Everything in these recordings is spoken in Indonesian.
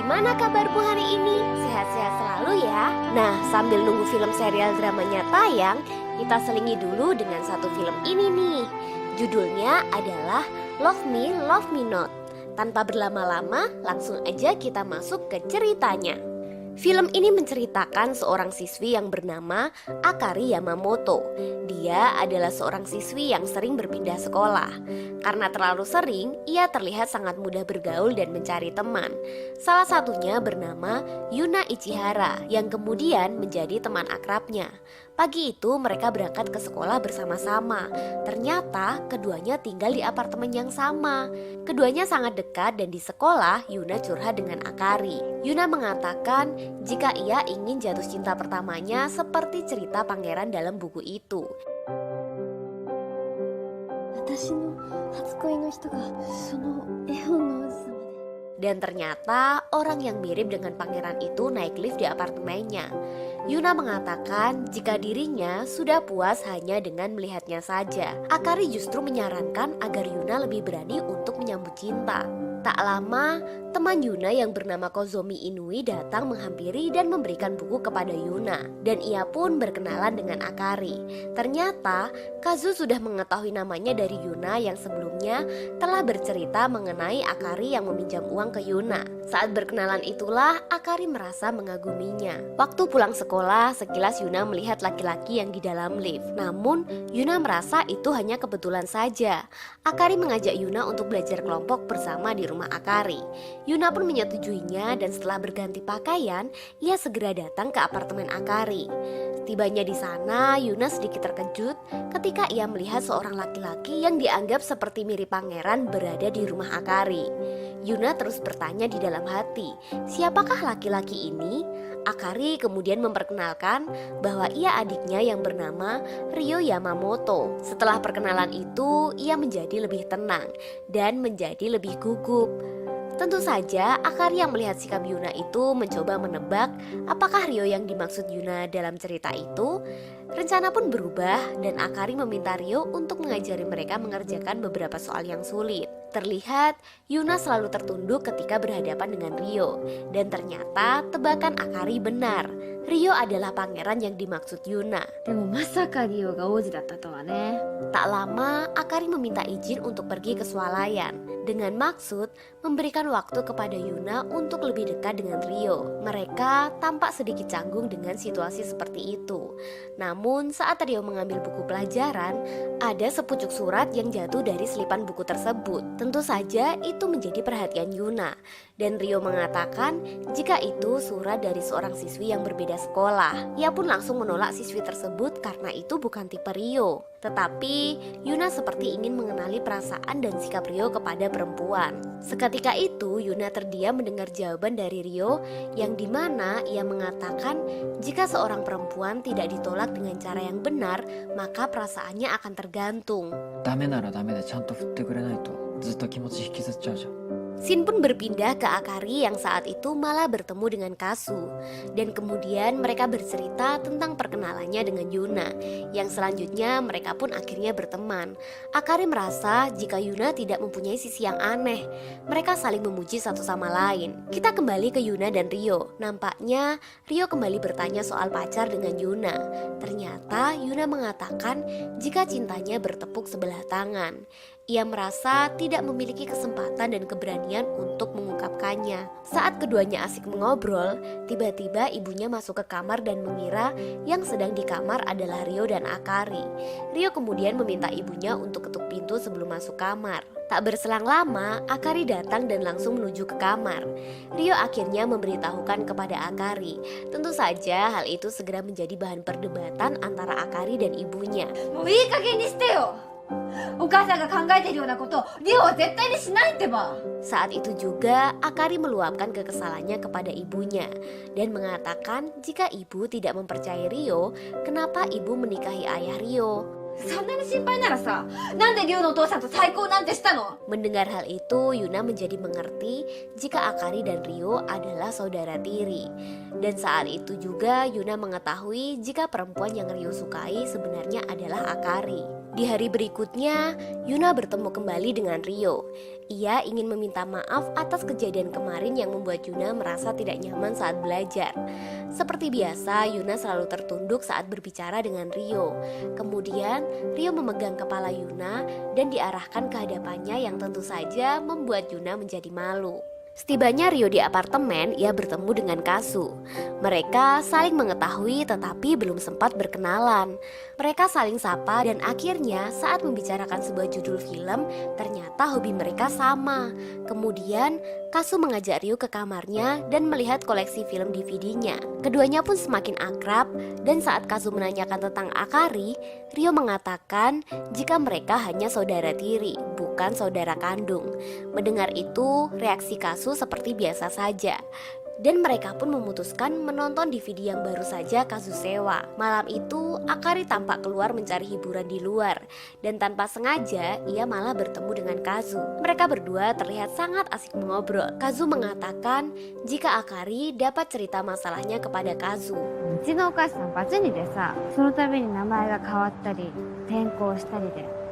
Gimana kabarmu hari ini? Sehat-sehat selalu ya. Nah, sambil nunggu film serial dramanya tayang, kita selingi dulu dengan satu film ini nih. Judulnya adalah Love Me, Love Me Not. Tanpa berlama-lama, langsung aja kita masuk ke ceritanya. Film ini menceritakan seorang siswi yang bernama Akari Yamamoto. Dia adalah seorang siswi yang sering berpindah sekolah. Karena terlalu sering, ia terlihat sangat mudah bergaul dan mencari teman. Salah satunya bernama Yuna Ichihara yang kemudian menjadi teman akrabnya. Pagi itu mereka berangkat ke sekolah bersama-sama. Ternyata keduanya tinggal di apartemen yang sama. Keduanya sangat dekat dan di sekolah Yuna curhat dengan Akari. Yuna mengatakan jika ia ingin jatuh cinta pertamanya seperti cerita pangeran dalam buku itu. Dan ternyata orang yang mirip dengan pangeran itu naik lift di apartemennya. Yuna mengatakan jika dirinya sudah puas hanya dengan melihatnya saja. Akari justru menyarankan agar Yuna lebih berani untuk menyambut cinta. Tak lama, teman Yuna yang bernama Kozomi Inui datang menghampiri dan memberikan buku kepada Yuna. Dan ia pun berkenalan dengan Akari. Ternyata, Kazu sudah mengetahui namanya dari Yuna yang sebelumnya telah bercerita mengenai Akari yang meminjam uang ke Yuna. Saat berkenalan itulah, Akari merasa mengaguminya. Waktu pulang sekolah, sekilas Yuna melihat laki-laki yang di dalam lift. Namun, Yuna merasa itu hanya kebetulan saja. Akari mengajak Yuna untuk belajar kelompok bersama di rumah Akari. Yuna pun menyetujuinya dan setelah berganti pakaian, ia segera datang ke apartemen Akari. Tibanya di sana, Yuna sedikit terkejut ketika ia melihat seorang laki-laki yang dianggap seperti mirip pangeran berada di rumah Akari. Yuna terus bertanya di dalam hati, siapakah laki-laki ini? Akari kemudian memperkenalkan bahwa ia adiknya yang bernama Ryo Yamamoto. Setelah perkenalan itu, ia menjadi lebih tenang dan menjadi lebih gugup. Tentu saja Akari yang melihat sikap Yuna itu mencoba menebak apakah Ryo yang dimaksud Yuna dalam cerita itu. Rencana pun berubah dan Akari meminta Ryo untuk mengajari mereka mengerjakan beberapa soal yang sulit. Terlihat Yuna selalu tertunduk ketika berhadapan dengan Ryo. Dan ternyata tebakan Akari benar. Ryo adalah pangeran yang dimaksud Yuna. Tak lama Akari meminta izin untuk pergi ke swalayan dengan maksud memberikan waktu kepada Yuna untuk lebih dekat dengan Ryo. Mereka tampak sedikit canggung dengan situasi seperti itu. Namun saat Ryo mengambil buku pelajaran, ada sepucuk surat yang jatuh dari selipan buku tersebut. Tentu saja itu menjadi perhatian Yuna. Dan Ryo mengatakan jika itu surat dari seorang siswi yang berbeda sekolah. Ia pun langsung menolak siswi tersebut karena itu bukan tipe Ryo. Tetapi Yuna seperti ingin mengenali perasaan dan sikap Ryo kepada perempuan. Seketika itu Yuna terdiam mendengar jawaban dari Ryo yang dimana ia mengatakan jika seorang perempuan tidak ditolak dengan cara yang benar, maka perasaannya akan tergantung. Shin pun berpindah ke Akari yang saat itu malah bertemu dengan Kazu. Dan kemudian mereka bercerita tentang perkenalannya dengan Yuna. Yang selanjutnya mereka pun akhirnya berteman. Akari merasa jika Yuna tidak mempunyai sisi yang aneh. Mereka saling memuji satu sama lain. Kita kembali ke Yuna dan Ryo. Nampaknya Ryo kembali bertanya soal pacar dengan Yuna. Ternyata Yuna mengatakan jika cintanya bertepuk sebelah tangan. Ia merasa tidak memiliki kesempatan dan keberanian untuk mengungkapkannya. Saat keduanya asik mengobrol, tiba-tiba ibunya masuk ke kamar dan mengira yang sedang di kamar adalah Ryo dan Akari. Ryo kemudian meminta ibunya untuk ketuk pintu sebelum masuk kamar. Tak berselang lama, Akari datang dan langsung menuju ke kamar. Ryo akhirnya memberitahukan kepada Akari. Tentu saja hal itu segera menjadi bahan perdebatan antara Akari dan ibunya. Saat itu juga Akari meluapkan kekesalannya kepada ibunya dan mengatakan jika ibu tidak mempercayai Ryo, kenapa ibu menikahi ayah Ryo? Mendengar hal itu, Yuna menjadi mengerti jika Akari dan Ryo adalah saudara tiri. Dan saat itu juga Yuna mengetahui jika perempuan yang Ryo sukai sebenarnya adalah Akari. Di hari berikutnya, Yuna bertemu kembali dengan Rio. Ia ingin meminta maaf atas kejadian kemarin yang membuat Yuna merasa tidak nyaman saat belajar. Seperti biasa, Yuna selalu tertunduk saat berbicara dengan Rio. Kemudian, Rio memegang kepala Yuna dan diarahkan ke hadapannya yang tentu saja membuat Yuna menjadi malu. Setibanya Rio di apartemen, ia bertemu dengan Kazu. Mereka saling mengetahui tetapi belum sempat berkenalan. Mereka saling sapa dan akhirnya saat membicarakan sebuah judul film, ternyata hobi mereka sama. Kemudian Kazu mengajak Rio ke kamarnya dan melihat koleksi film DVD-nya. Keduanya pun semakin akrab dan saat Kazu menanyakan tentang Akari, Rio mengatakan jika mereka hanya saudara tiri, bukan saudara kandung. Mendengar itu, reaksi Kazu seperti biasa saja. Dan mereka pun memutuskan menonton DVD yang baru saja Kazu sewa. Malam itu, Akari tampak keluar mencari hiburan di luar. Dan tanpa sengaja, ia malah bertemu dengan Kazu. Mereka berdua terlihat sangat asik mengobrol. Kazu mengatakan jika Akari dapat cerita masalahnya kepada Kazu. うちのお母さんバツ2でさ、その度に名前が変わったり転校したりで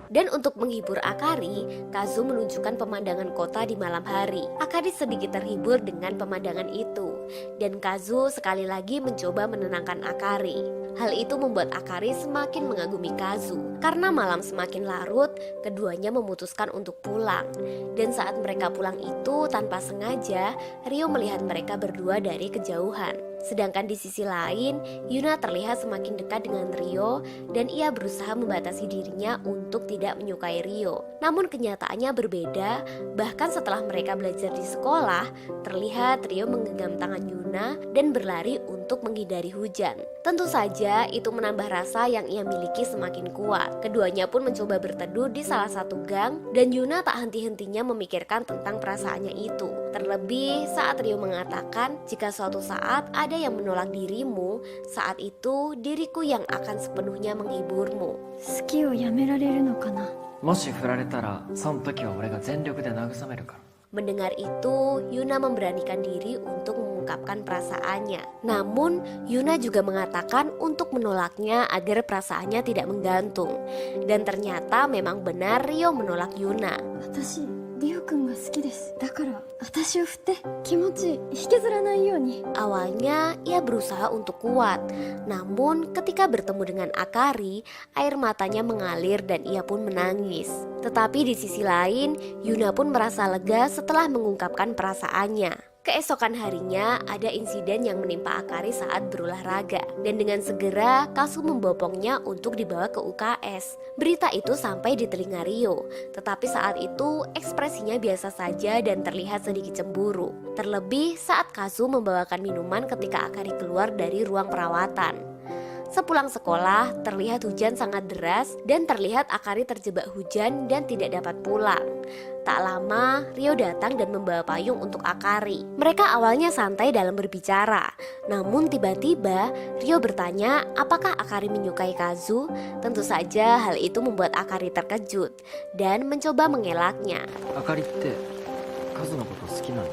Dan untuk menghibur Akari, Kazu menunjukkan pemandangan kota di malam hari. Akari sedikit terhibur dengan pemandangan itu, dan Kazu sekali lagi mencoba menenangkan Akari. Hal itu membuat Akari semakin mengagumi Kazu. Karena malam semakin larut, keduanya memutuskan untuk pulang. Dan saat mereka pulang itu, tanpa sengaja, Rio melihat mereka berdua dari kejauhan. Sedangkan di sisi lain, Yuna terlihat semakin dekat dengan Rio dan ia berusaha membatasi dirinya untuk tidak menyukai Rio. Namun kenyataannya berbeda, bahkan setelah mereka belajar di sekolah, terlihat Rio menggenggam tangan Yuna dan berlari untuk menghindari hujan. Tentu saja itu menambah rasa yang ia miliki semakin kuat. Keduanya pun mencoba berteduh di salah satu gang dan Yuna tak henti-hentinya memikirkan tentang perasaannya itu. Terlebih saat Rio mengatakan jika suatu saat ada yang menolak dirimu, saat itu diriku yang akan sepenuhnya menghiburmu. 好きをやめられるのかな もし振られたらその時は俺が全力で慰めるから。 Mendengar itu, Yuna memberanikan diri untuk mengungkapkan perasaannya. Namun, Yuna juga mengatakan untuk menolaknya agar perasaannya tidak menggantung. Dan ternyata memang benar Rio menolak Yuna. 私リオくんが好きですだから私を振って気持ち引きずらないように Awalnya ia berusaha untuk kuat, namun ketika bertemu dengan Akari, air matanya mengalir dan ia pun menangis. Tetapi di sisi lain, Yuna pun merasa lega setelah mengungkapkan perasaannya. Keesokan harinya ada insiden yang menimpa Akari saat berolahraga dan dengan segera Kazu membopongnya untuk dibawa ke UKS. Berita itu sampai di telinga Rio, tetapi saat itu ekspresinya biasa saja dan terlihat sedikit cemburu. Terlebih saat Kazu membawakan minuman ketika Akari keluar dari ruang perawatan. Sepulang sekolah, terlihat hujan sangat deras dan terlihat Akari terjebak hujan dan tidak dapat pulang. Tak lama, Rio datang dan membawa payung untuk Akari. Mereka awalnya santai dalam berbicara, namun tiba-tiba Rio bertanya apakah Akari menyukai Kazu. Tentu saja hal itu membuat Akari terkejut dan mencoba mengelaknya. あかりってカズのこと好きなの？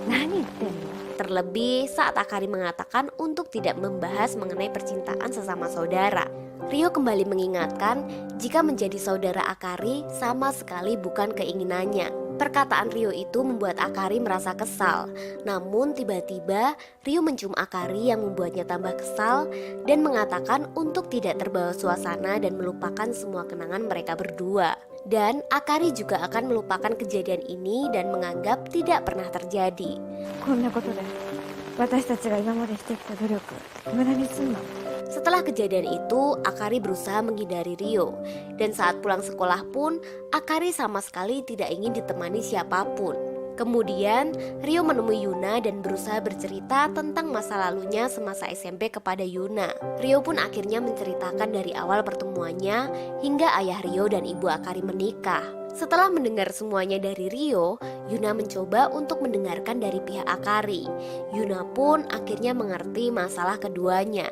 何言ってんの Terlebih saat Akari mengatakan untuk tidak membahas mengenai percintaan sesama saudara. Rio kembali mengingatkan jika menjadi saudara Akari sama sekali bukan keinginannya. Perkataan Rio itu membuat Akari merasa kesal. Namun tiba-tiba Rio mencium Akari yang membuatnya tambah kesal dan mengatakan untuk tidak terbawa suasana dan melupakan semua kenangan mereka berdua. Dan Akari juga akan melupakan kejadian ini dan menganggap tidak pernah terjadi. こんなことで私たちが今までしてきた努力無駄にすんの Setelah kejadian itu, Akari berusaha menghindari Rio. Dan saat pulang sekolah pun, Akari sama sekali tidak ingin ditemani siapapun. Kemudian, Rio menemui Yuna dan berusaha bercerita tentang masa lalunya semasa SMP kepada Yuna. Rio pun akhirnya menceritakan dari awal pertemuannya hingga ayah Rio dan ibu Akari menikah. Setelah mendengar semuanya dari Rio, Yuna mencoba untuk mendengarkan dari pihak Akari. Yuna pun akhirnya mengerti masalah keduanya.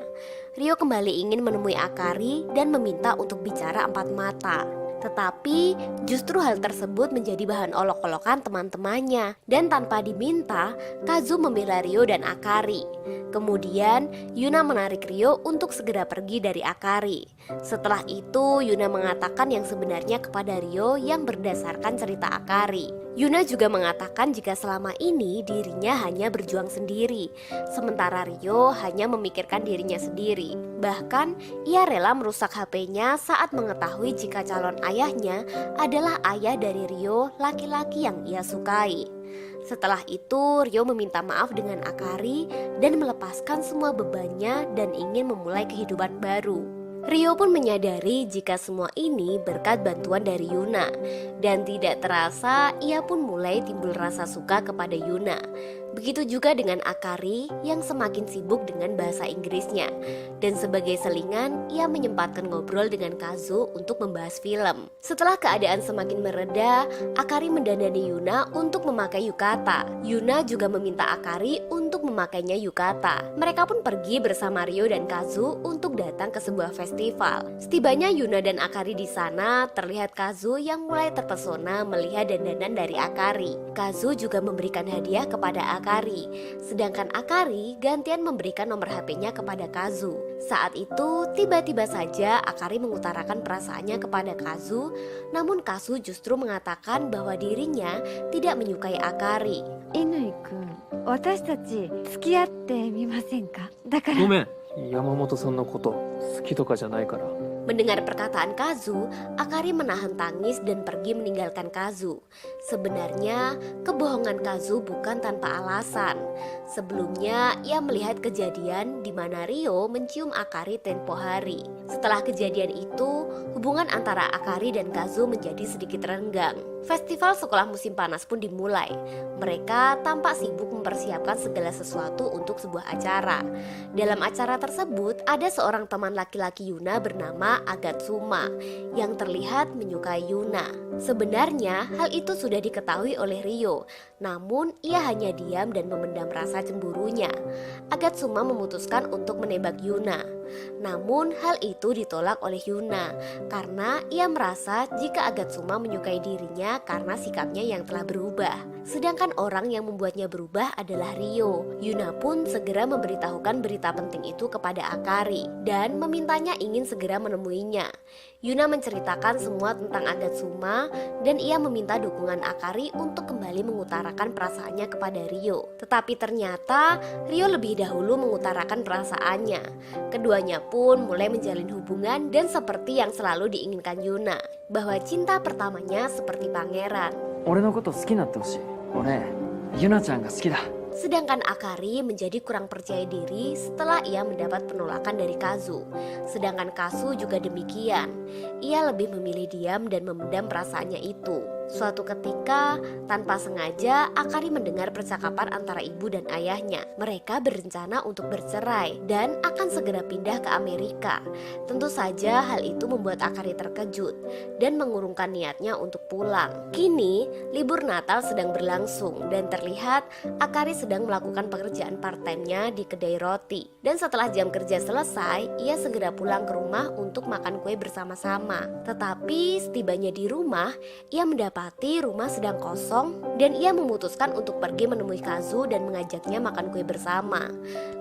Rio kembali ingin menemui Akari dan meminta untuk bicara empat mata. Tetapi justru hal tersebut menjadi bahan olok-olokan teman-temannya. Dan tanpa diminta, Kazu membela Ryo dan Akari. Kemudian Yuna menarik Ryo untuk segera pergi dari Akari. Setelah itu Yuna mengatakan yang sebenarnya kepada Ryo yang berdasarkan cerita Akari. Yuna juga mengatakan jika selama ini dirinya hanya berjuang sendiri, sementara Ryo hanya memikirkan dirinya sendiri. Bahkan ia rela merusak HP-nya saat mengetahui jika calon ayahnya adalah ayah dari Ryo, laki-laki yang ia sukai. Setelah itu Ryo meminta maaf dengan Akari dan melepaskan semua bebannya dan ingin memulai kehidupan baru. Ryo pun menyadari jika semua ini berkat bantuan dari Yuna. Dan tidak terasa ia pun mulai timbul rasa suka kepada Yuna. Begitu juga dengan Akari yang semakin sibuk dengan bahasa Inggrisnya. Dan sebagai selingan, ia menyempatkan ngobrol dengan Kazu untuk membahas film. Setelah keadaan semakin mereda, Akari mendandani Yuna untuk memakai yukata. Yuna juga meminta Akari untuk memakainya yukata. Mereka pun pergi bersama Ryo dan Kazu untuk datang ke sebuah festival. Setibanya Yuna dan Akari di sana, terlihat Kazu yang mulai terpesona melihat dandanan dari Akari. Kazu juga memberikan hadiah kepada Akari, sedangkan Akari gantian memberikan nomor HP-nya kepada Kazu. Saat itu tiba-tiba saja Akari mengutarakan perasaannya kepada Kazu, namun Kazu justru mengatakan bahwa dirinya tidak menyukai Akari. 乾君、私たち付き合ってみませんか。だからごめん、山本さんのこと好きとかじゃないから。 Mendengar perkataan Kazu, Akari menahan tangis dan pergi meninggalkan Kazu. Sebenarnya, kebohongan Kazu bukan tanpa alasan. Sebelumnya, ia melihat kejadian di mana Ryo mencium Akari tempo hari. Setelah kejadian itu, hubungan antara Akari dan Kazu menjadi sedikit renggang. Festival sekolah musim panas pun dimulai. Mereka tampak sibuk mempersiapkan segala sesuatu untuk sebuah acara. Dalam acara tersebut, ada seorang teman laki-laki Yuna bernama Agatsuma yang terlihat menyukai Yuna. Sebenarnya hal itu sudah diketahui oleh Ryo, namun ia hanya diam dan memendam rasa cemburunya. Agatsuma memutuskan untuk menembak Yuna. Namun hal itu ditolak oleh Yuna karena ia merasa jika Agatsuma menyukai dirinya karena sikapnya yang telah berubah. Sedangkan orang yang membuatnya berubah adalah Ryo. Yuna pun segera memberitahukan berita penting itu kepada Akari dan memintanya ingin segera menemuinya. Yuna menceritakan semua tentang Agatsuma dan ia meminta dukungan Akari untuk kembali mengutarakan perasaannya kepada Ryo. Tetapi ternyata Ryo lebih dahulu mengutarakan perasaannya. Keduanya pun mulai menjalin hubungan dan seperti yang selalu diinginkan Yuna, bahwa cinta pertamanya seperti pangeran. 俺のこと好きになってほしい。俺ユナちゃんが好きだ。 Sedangkan Akari menjadi kurang percaya diri setelah ia mendapat penolakan dari Kazu. Sedangkan Kazu juga demikian. Ia lebih memilih diam dan memendam perasaannya itu. Suatu ketika, tanpa sengaja, Akari mendengar percakapan antara ibu dan ayahnya. Mereka berencana untuk bercerai dan akan segera pindah ke Amerika. Tentu saja hal itu membuat Akari terkejut dan mengurungkan niatnya untuk pulang. Kini, libur Natal sedang berlangsung dan terlihat Akari sedang melakukan pekerjaan part-time-nya di kedai roti. Dan setelah jam kerja selesai, ia segera pulang ke rumah untuk makan kue bersama-sama. Tetapi setibanya di rumah, ia mendapati rumah sedang kosong dan ia memutuskan untuk pergi menemui Kazu dan mengajaknya makan kue bersama.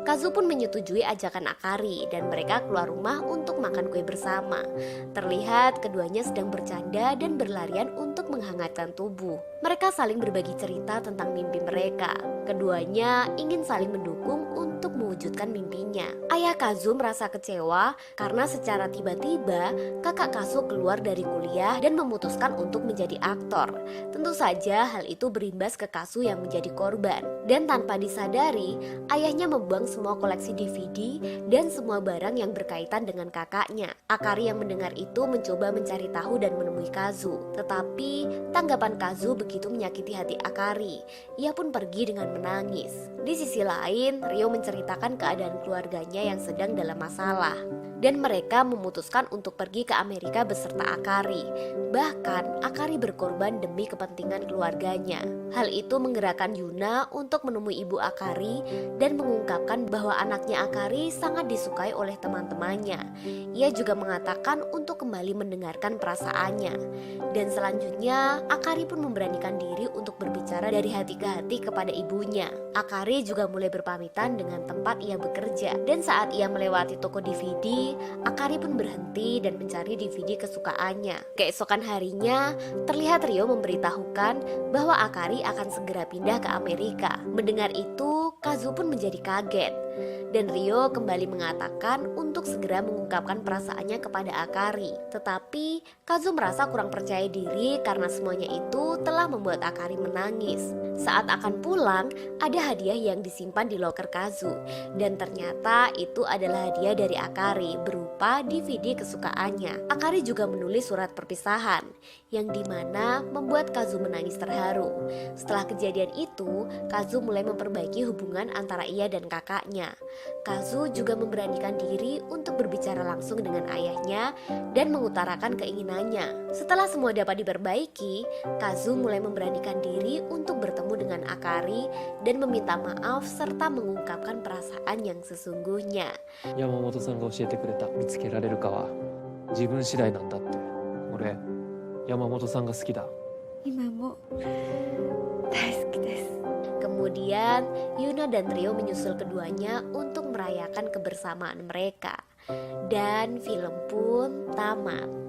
Kazu pun menyetujui ajakan Akari dan mereka keluar rumah untuk makan kue bersama. Terlihat keduanya sedang bercanda dan berlarian untuk menghangatkan tubuh. Mereka saling berbagi cerita tentang mimpi mereka. Keduanya ingin saling mendukung untuk mewujudkan mimpinya. Ayah Kazu merasa kecewa karena secara tiba-tiba kakak Kazu keluar dari kuliah dan memutuskan untuk menjadi aktor. Tentu saja hal itu berimbas ke Kazu yang menjadi korban. Dan tanpa disadari, ayahnya membuang semua koleksi DVD dan semua barang yang berkaitan dengan kakaknya. Akari yang mendengar itu mencoba mencari tahu dan menemui Kazu. Tetapi tanggapan Kazu begitu menyakiti hati Akari. Ia pun pergi dengan menangis. Di sisi lain, Ryo menceritakan keadaan keluarganya yang sedang dalam masalah. dan mereka memutuskan untuk pergi ke Amerika beserta Akari. Bahkan Akari berkorban demi kepentingan keluarganya. Hal itu menggerakkan Yuna untuk menemui ibu Akari dan mengungkapkan bahwa anaknya Akari sangat disukai oleh teman-temannya. Ia juga mengatakan untuk kembali mendengarkan perasaannya. Dan selanjutnya Akari pun memberanikan diri untuk berbicara dari hati ke hati kepada ibunya. Akari juga mulai berpamitan dengan tempat ia bekerja. Dan saat ia melewati toko DVD, Akari pun berhenti dan mencari DVD kesukaannya. Keesokan harinya, terlihat Rio memberitahukan bahwa Akari akan segera pindah ke Amerika. Mendengar itu, Kazu pun menjadi kaget. Dan Rio kembali mengatakan untuk segera mengungkapkan perasaannya kepada Akari. Tetapi Kazu merasa kurang percaya diri karena semuanya itu telah membuat Akari menangis. Saat akan pulang, ada hadiah yang disimpan di loker Kazu. Dan ternyata itu adalah hadiah dari Akari berupa DVD kesukaannya. Akari juga menulis surat perpisahan yang dimana membuat Kazu menangis terharu. Setelah kejadian itu, Kazu mulai memperbaiki hubungan antara ia dan kakaknya. Kazu juga memberanikan diri untuk berbicara langsung dengan ayahnya dan mengutarakan keinginannya. Setelah semua dapat diperbaiki, Kazu mulai memberanikan diri untuk bertemu dengan Akari dan meminta maaf serta mengungkapkan perasaan yang sesungguhnya. 山本さんが教えてくれた。見つけられるかは自分次第なんだって。俺山本さんが好きだ。今も大好きです。 Kemudian Yuna dan Rio menyusul keduanya untuk merayakan kebersamaan mereka. Dan film pun tamat.